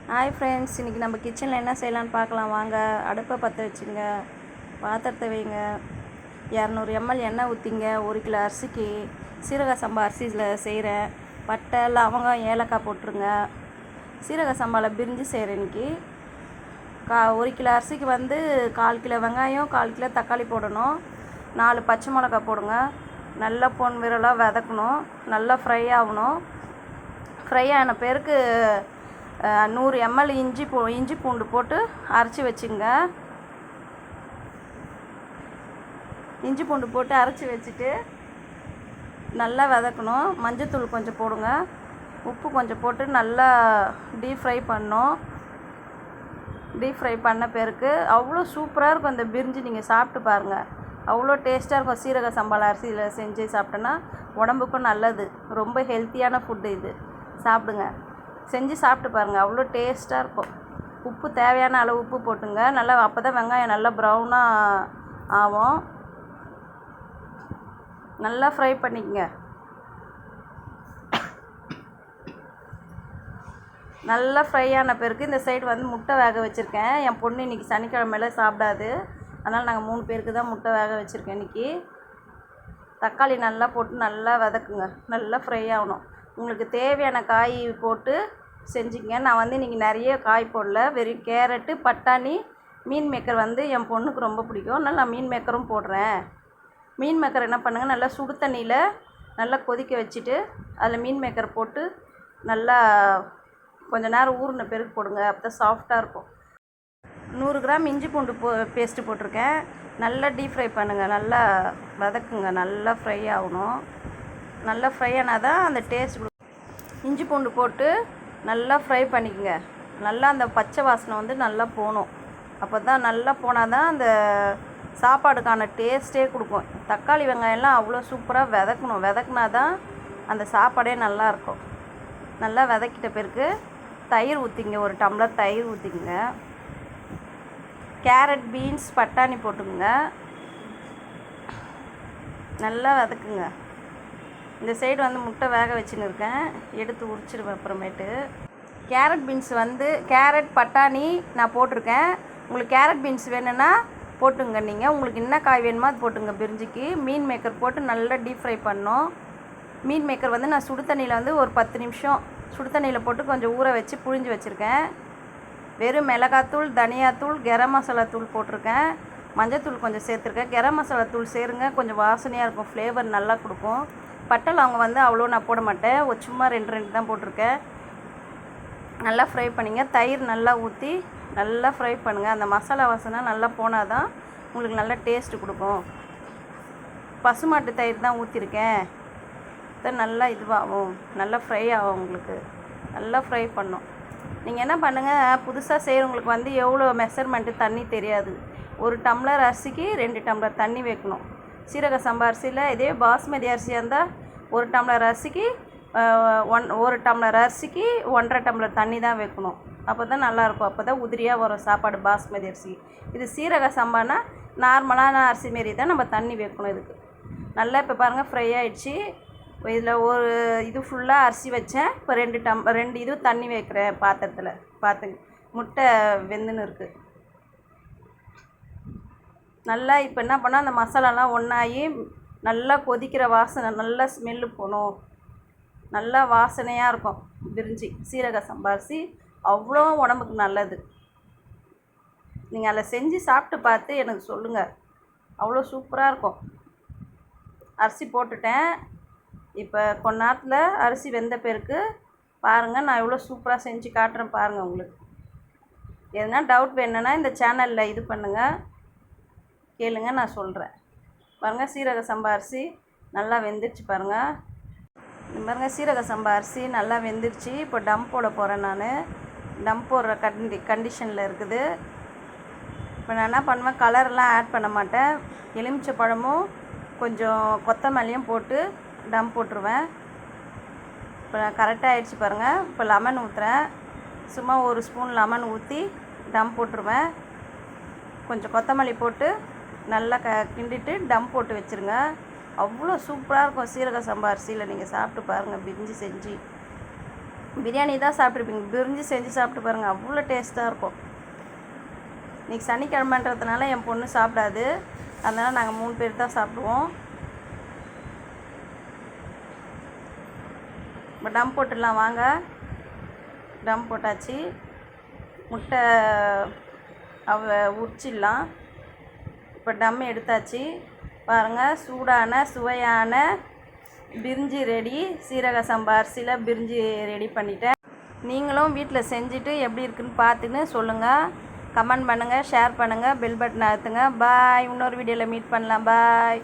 Hi friends, இன்றைக்கி நம்ம கிச்சனில் என்ன செய்யலான்னு பார்க்கலாம் வாங்க. அடுப்பை பற்ற வச்சுங்க, பாத்திரத்தை வைங்க, 200 ml எண்ணெய் ஊற்றிங்க. 1 கிலோ அரிசிக்கு சீரக சம்பா அரிசியில் செய்கிறேன். பட்டை, லவங்கம், ஏலக்காய் போட்டுருங்க. சீரக சம்பாவில் பிரிஞ்சு செய்கிறேன் இன்றைக்கி. 1 கிலோ அரிசிக்கு 1/4 கிலோ வெங்காயம், 1/4 கிலோ தக்காளி போடணும். 4 பச்சை மிளகா போடுங்க. நல்லா பொன் விரலாக வதக்கணும். நல்லா ஃப்ரை ஆகணும். ஃப்ரை ஆன பேருக்கு 100 ml இஞ்சி பூண்டு போட்டு அரைச்சி வச்சுங்க. இஞ்சி பூண்டு போட்டு அரைச்சி வச்சுட்டு நல்லா வதக்கணும். மஞ்சத்தூள் கொஞ்சம் போடுங்க. உப்பு கொஞ்சம் போட்டு நல்லா டீப் ஃப்ரை பண்ணணும். டீப் ஃப்ரை பண்ண பேருக்கு அவ்வளோ சூப்பராக இருக்கும். இந்த பிரிஞ்சி நீங்கள் சாப்பிட்டு பாருங்கள், அவ்வளோ டேஸ்ட்டாக இருக்கும். சீரக சம்பாவில் அரிசியில் செஞ்சு சாப்பிட்டோன்னா உடம்புக்கும் நல்லது. ரொம்ப ஹெல்த்தியான ஃபுட்டு இது. சாப்பிடுங்க, செஞ்சு சாப்பிட்டு பாருங்கள், அவ்வளோ டேஸ்ட்டாக இருக்கும். உப்பு தேவையான அளவு உப்பு போட்டுங்க. நல்லா அப்போ தான் வெங்காயம் நல்லா ப்ரௌனாக ஆகும். நல்லா ஃப்ரை பண்ணிக்கங்க. நல்லா ஃப்ரை ஆன பிறகு இந்த சைடு முட்டை வேக வச்சுருக்கேன். என் பொண்ணு இன்றைக்கி சனிக்கிழமையில சாப்பிடாது, அதனால் நாங்கள் 3 பேருக்கு தான் முட்டை வேக வச்சுருக்கேன் இன்றைக்கி. தக்காளி நல்லா போட்டு நல்லா வதக்குங்க. நல்லா ஃப்ரை ஆகணும். உங்களுக்கு தேவையான காய் போட்டு செஞ்சுங்க. நான் இன்றைக்கி நிறைய காய் போடல, வெறும் கேரட்டு, பட்டாணி, மீன் மேக்கர் என் பொண்ணுக்கு ரொம்ப பிடிக்கும், அதனால் நான் மீன் மேக்கரும் போடுறேன். மீன் மேக்கர் என்ன பண்ணுங்கள், நல்லா சுடு தண்ணியில் நல்லா கொதிக்க வச்சுட்டு அதில் மீன் மேக்கர் போட்டு நல்லா கொஞ்சம் நேரம் ஊறின பிறகு போடுங்க. அப்போ தான் சாஃப்டாக இருக்கும். 100 கிராம் இஞ்சி பூண்டு பேஸ்ட்டு போட்டிருக்கேன். நல்லா டீப் ஃப்ரை பண்ணுங்கள். நல்லா வதக்குங்க. நல்லா ஃப்ரை ஆகணும். நல்லா ஃப்ரை ஆனால் தான் அந்த டேஸ்ட். இஞ்சி பூண்டு போட்டு நல்லா ஃப்ரை பண்ணிக்கங்க. நல்லா அந்த பச்சை வாசனை நல்லா போகணும். அப்போ தான் நல்லா போனால் தான் அந்த சாப்பாடுக்கான டேஸ்ட்டே கொடுக்கும். தக்காளி வெங்காயம்லாம் அவ்வளோ சூப்பராக வதக்கணும். வதக்குனா தான் அந்த சாப்பாடே நல்லாயிருக்கும். நல்லா வதக்கிட்ட பிறகு தயிர் ஊற்றிங்க. 1 டம்ளர் தயிர் ஊற்றிங்க. கேரட், பீன்ஸ், பட்டாணி போட்டுக்குங்க. நல்லா வதக்குங்க. இந்த சைடு முட்டை வேக வச்சுன்னு இருக்கேன், எடுத்து உரிச்சிடுவேன் அப்புறமேட்டு. கேரட் பீன்ஸ் கேரட், பட்டாணி நான் போட்டிருக்கேன். உங்களுக்கு கேரட் பீன்ஸ் வேணும்னா போட்டுங்க. நீங்கள் உங்களுக்கு என்ன காய் வேணுமோ அது போட்டுங்க. பிரிஞ்சிக்கு மீன் மேக்கர் போட்டு நல்லா டீப் ஃப்ரை பண்ணோம். மீன் மேக்கர் நான் சுடு தண்ணியில் ஒரு 10 நிமிஷம் சுடு தண்ணியில் போட்டு கொஞ்சம் ஊற வச்சு புழிஞ்சு வச்சுருக்கேன். வெறும் மிளகாத்தூள், தனியாத்தூள், கரம் மசாலா தூள் போட்டிருக்கேன். மஞ்சத்தூள் கொஞ்சம் சேர்த்துருக்கேன். கரம் மசாலா தூள் சேருங்க, கொஞ்சம் வாசனையாக இருக்கும், ஃப்ளேவர் நல்லா கொடுக்கும். பட்டை அவங்க அவ்வளோ நான் போட மாட்டேன், சும்மா 2 தான் போட்டிருக்கேன். நல்லா ஃப்ரை பண்ணிங்க. தயிர் நல்லா ஊற்றி நல்லா ஃப்ரை பண்ணுங்கள். அந்த மசாலா வாசனை நல்லா போனால் தான் உங்களுக்கு நல்லா டேஸ்ட்டு கொடுக்கும். பசுமாட்டு தயிர் தான் ஊற்றிருக்கேன். தான் நல்லா இதுவாகும், நல்லா ஃப்ரை ஆகும். உங்களுக்கு நல்லா ஃப்ரை பண்ணும். நீங்கள் என்ன பண்ணுங்கள், புதுசாக செய்கிறவங்களுக்கு எவ்வளோ மெஷர்மெண்ட்டு தண்ணி தெரியாது. 1 டம்ளர் அரிசிக்கு 2 டம்ளர் தண்ணி வைக்கணும். சீரக சம்பா அரிசியில், இதே பாஸ்மதி அரிசியாக இருந்தால் 1 டம்ளர் அரிசிக்கு 1 டம்ளர் அரிசிக்கு 1.5 டம்ளர் தண்ணி தான் வைக்கணும். அப்போ தான் நல்லாயிருக்கும். அப்போ தான் உதிரியாக வரும் சாப்பாடு பாஸ்மதி அரிசி. இது சீரக சம்பானா நார்மலான அரிசி மாரி தான் நம்ம தண்ணி வைக்கணும் இதுக்கு. நல்லா இப்போ பாருங்கள் ஃப்ரை ஆகிடுச்சு. இதில் ஒரு இது ஃபுல்லாக அரிசி வச்சேன். இப்போ 2 இது தண்ணி வைக்கிறேன் பாத்திரத்தில். பார்த்துங்க, முட்டை வெந்துன்னு இருக்குது. நல்லா இப்போ என்ன பண்ணால் அந்த மசாலாலாம் ஒன்றாகி நல்லா கொதிக்கிற வாசனை, நல்லா ஸ்மெல்லு போகணும். நல்லா வாசனையாக இருக்கும். பிரிஞ்சி சீரக சம்பா அரிசி அவ்வளோ உடம்புக்கு நல்லது. நீங்கள் அதில் செஞ்சு சாப்பிட்டு பார்த்து எனக்கு சொல்லுங்கள், அவ்வளோ சூப்பராக இருக்கும். அரிசி போட்டுட்டேன். இப்போ கொஞ்ச நேரத்தில் அரிசி வெந்த பிறகு பாருங்கள், நான் எவ்வளோ சூப்பராக செஞ்சு காட்டுறேன் பாருங்கள். உங்களுக்கு எதுனா டவுட் வேணுன்னா இந்த சேனலில் இது பண்ணுங்கள், கேளுங்க, நான் சொல்கிறேன். பாருங்கள், சீரக சம்பா அரிசி நல்லா வெந்துருச்சு பாருங்கள். பாருங்கள், சீரக சம்பா அரிசி நல்லா வெந்துருச்சு. இப்போ டம் போட போகிறேன். நான் டம் போடுற கண்டிஷனில் இருக்குது. இப்போ நான் என்ன பண்ணுவேன், கலர்லாம் ஆட் பண்ண மாட்டேன். எலுமிச்சை பழமும் கொஞ்சம் கொத்தமல்லியும் போட்டு டம் போட்டுருவேன். இப்போ நான் கரெக்டாக ஆகிடுச்சு பாருங்கள். இப்போ லெமன் ஊற்றுறேன். சும்மா 1 ஸ்பூன் லெமன் ஊற்றி டம் போட்டுருவேன். கொஞ்சம் கொத்தமல்லி போட்டு நல்லா கிண்டிட்டு டம் போட்டு வச்சுருங்க. அவ்வளோ சூப்பராக இருக்கும். சீரக சம்பா அரிசியில் நீங்கள் சாப்பிட்டு பாருங்கள், பிரிஞ்சி செஞ்சு பிரியாணி தான் சாப்பிட்ருப்பீங்க, பிரிஞ்சு செஞ்சு சாப்பிட்டு பாருங்கள், அவ்வளோ டேஸ்ட்டாக இருக்கும். இன்றைக்கி சனிக்கிழமைன்றதுனால என் பொண்ணு சாப்பிடாது, அதனால் நாங்கள் 3 பேர் தான் சாப்பிடுவோம். இப்போ டம் போட்டுடலாம் வாங்க. டம் போட்டாச்சு. முட்டை உரிச்சிடலாம். இப்போ டம் எடுத்தாச்சு பாருங்கள். சூடான சுவையான பிரிஞ்சி ரெடி. சீரக சம்பா அரிசியில் பிரிஞ்சி ரெடி பண்ணிட்டேன். நீங்களும் வீட்டில் செஞ்சுட்டு எப்படி இருக்குன்னு பார்த்துன்னு சொல்லுங்கள். கமெண்ட் பண்ணுங்கள், ஷேர் பண்ணுங்கள், பெல் பட்டன் அழுத்துங்க. பாய். இன்னொரு வீடியோவில் மீட் பண்ணலாம். பாய்.